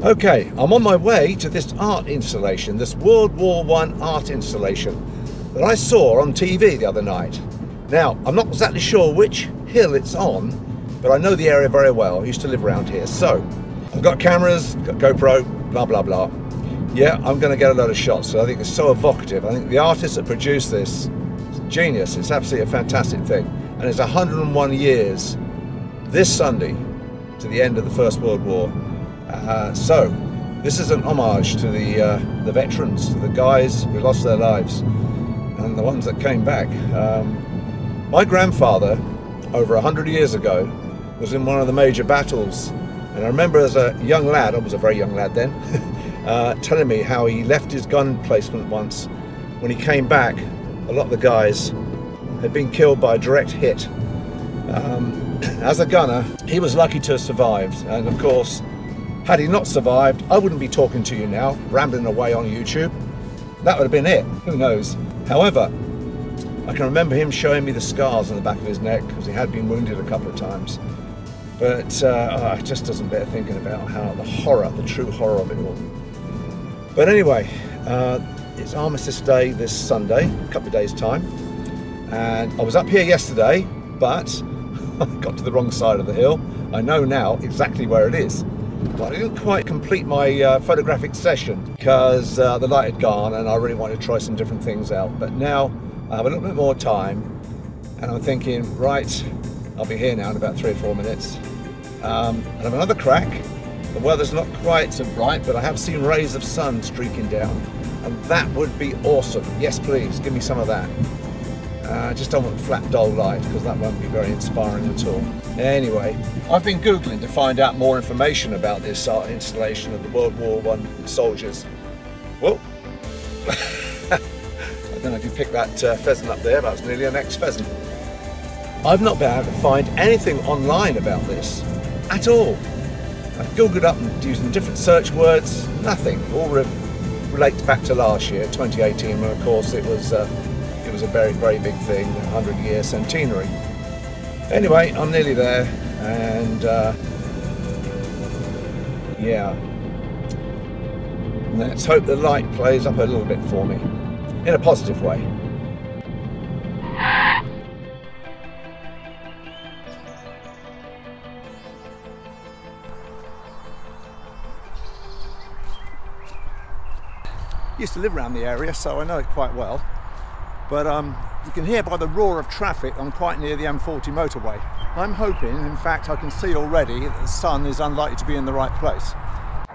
Okay, I'm on my way to this art installation, this World War I art installation that I saw on TV the other night. Now, I'm not exactly sure which hill it's on, but I know the area very well. I used to live around here. So, I've got cameras, got GoPro, blah, blah, blah. Yeah, I'm going to get a lot of shots. I think it's so evocative. I think the artist that produced this is genius. It's absolutely a fantastic thing. And it's 101 years this Sunday to the end of the First World War. So this is an homage to the veterans, to the guys who lost their lives and the ones that came back. My grandfather, over 100 years ago, was in one of the major battles. And I remember as a young lad, I was a very young lad then, telling me how he left his gun placement once. When he came back, a lot of the guys had been killed by a direct hit. As a gunner, he was lucky to have survived. And of course, had he not survived, I wouldn't be talking to you now, rambling away on YouTube. That would have been it, who knows. However, I can remember him showing me the scars on the back of his neck because he had been wounded a couple of times. But it just doesn't bear thinking about how the horror, the true horror of it all. But anyway, it's Armistice Day this Sunday, a couple of days' time. And I was up here yesterday, but I got to the wrong side of the hill. I know now exactly where it is. But I didn't quite complete my photographic session because the light had gone and I really wanted to try some different things out. But now I have a little bit more time and I'm thinking, right, I'll be here now in about 3 or 4 minutes. And have another crack. The weather's not quite so bright, but I have seen rays of sun streaking down. And that would be awesome. Yes, please, give me some of that. I just don't want flat, dull light because that won't be very inspiring at all. Anyway, I've been Googling to find out more information about this art installation of the World War I soldiers. Whoa! I don't know if you picked that pheasant up there, that was nearly an ex-pheasant. I've not been able to find anything online about this at all. I've Googled up and using different search words, nothing. All relates back to last year, 2018, when of course it was a very, very big thing, 100-year centenary. Anyway, I'm nearly there, and yeah, let's hope the light plays up a little bit for me, in a positive way. Used to live around the area, so I know it quite well. But you can hear by the roar of traffic, I'm quite near the M40 motorway. I'm hoping, in fact, I can see already that the sun is unlikely to be in the right place.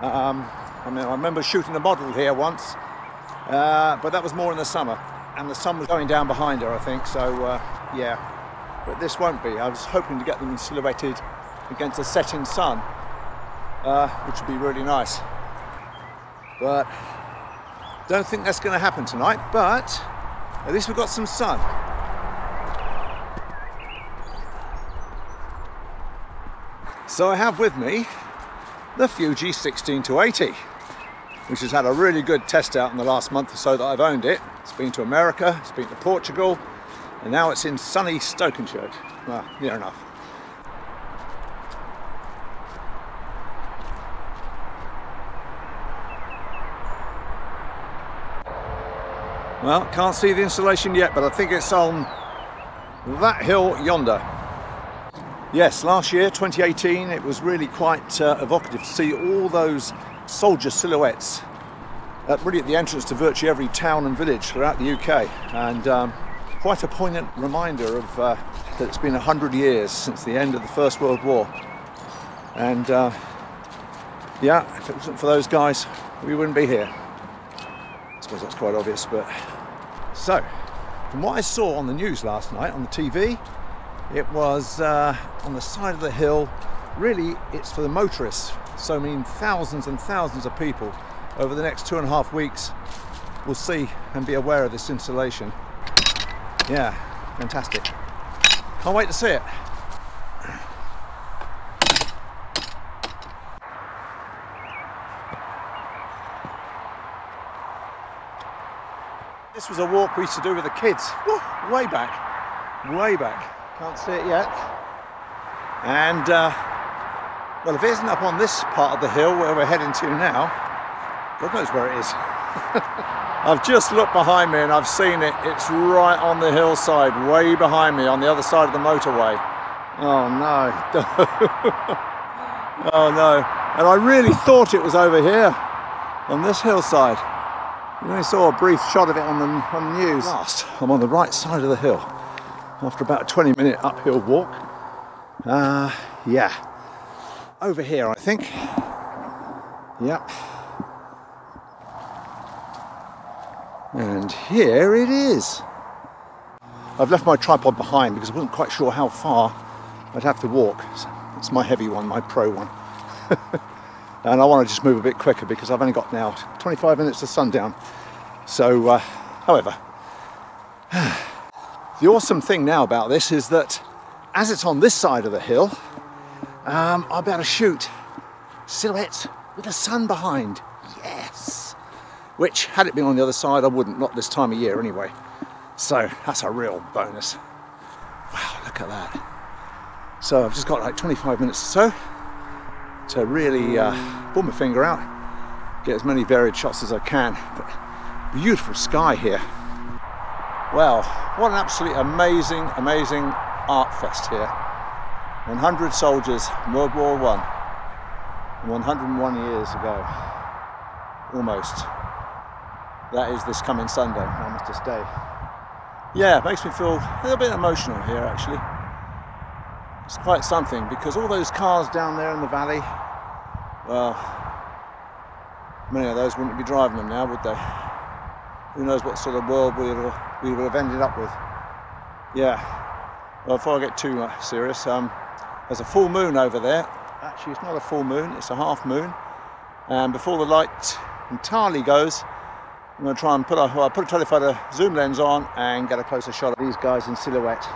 I mean, I remember shooting a model here once, but that was more in the summer, and the sun was going down behind her, I think, so yeah. But this won't be. I was hoping to get them silhouetted against a setting sun, which would be really nice. But don't think that's going to happen tonight, but at least we've got some sun. So I have with me the Fuji 16-80, which has had a really good test out in the last month or so that I've owned it. It's been to America, it's been to Portugal, and now it's in sunny Stokenchurch. Well, near enough. Well, can't see the installation yet, but I think it's on that hill yonder. Yes, last year, 2018, it was really quite evocative to see all those soldier silhouettes really at the entrance to virtually every town and village throughout the UK. And quite a poignant reminder of that it's been 100 years since the end of the First World War. And yeah, if it wasn't for those guys, we wouldn't be here. I suppose that's quite obvious, but... So, from what I saw on the news last night, on the TV, it was on the side of the hill. Really, it's for the motorists. So, I mean, thousands and thousands of people over the next 2.5 weeks will see and be aware of this installation. Yeah, fantastic. Can't wait to see it. This was a walk we used to do with the kids. Woo, way back, way back. Can't see it yet. And Well, if it isn't up on this part of the hill where we're heading to now, God knows where it is. I've just looked behind me and I've seen it. It's right on the hillside, way behind me, on the other side of the motorway. Oh no. Oh no. And I really thought it was over here, on this hillside. You only saw a brief shot of it on the news. Last, I'm on the right side of the hill after about a 20-minute uphill walk. Yeah. Over here, I think. Yep. And here it is. I've left my tripod behind because I wasn't quite sure how far I'd have to walk. It's my heavy one, my pro one. And I want to just move a bit quicker because I've only got now 25 minutes to sundown. So, however, the awesome thing now about this is that as it's on this side of the hill, I'll be able to shoot silhouettes with the sun behind. Yes! Which, had it been on the other side, I wouldn't, not this time of year anyway. So, that's a real bonus. Wow, look at that. So, I've just got like 25 minutes or so to really pull my finger out, get as many varied shots as I can. But beautiful sky here. Well, what an absolutely amazing, amazing art fest here. 100 soldiers in World War I, 101 years ago, almost. That is this coming Sunday, Armistice Day. Yeah, it makes me feel a little bit emotional here actually. It's quite something because all those cars down there in the valley, well, many of those wouldn't be driving them now, would they? Who knows what sort of world we would have ended up with. Yeah, well, before I get too serious, there's a full moon over there. Actually, it's not a full moon, it's a half moon. And before the light entirely goes, I'm going to try and put a telephoto zoom lens on and get a closer shot of these guys in silhouette.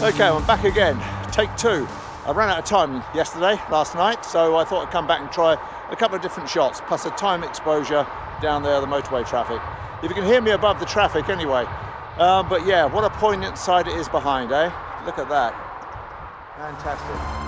Okay, I'm back again, take two. I ran out of time last night, so I thought I'd come back and try a couple of different shots, plus a time exposure down there, the motorway traffic. If you can hear me above the traffic anyway. But yeah, what a poignant sight it is behind, eh? Look at that. Fantastic.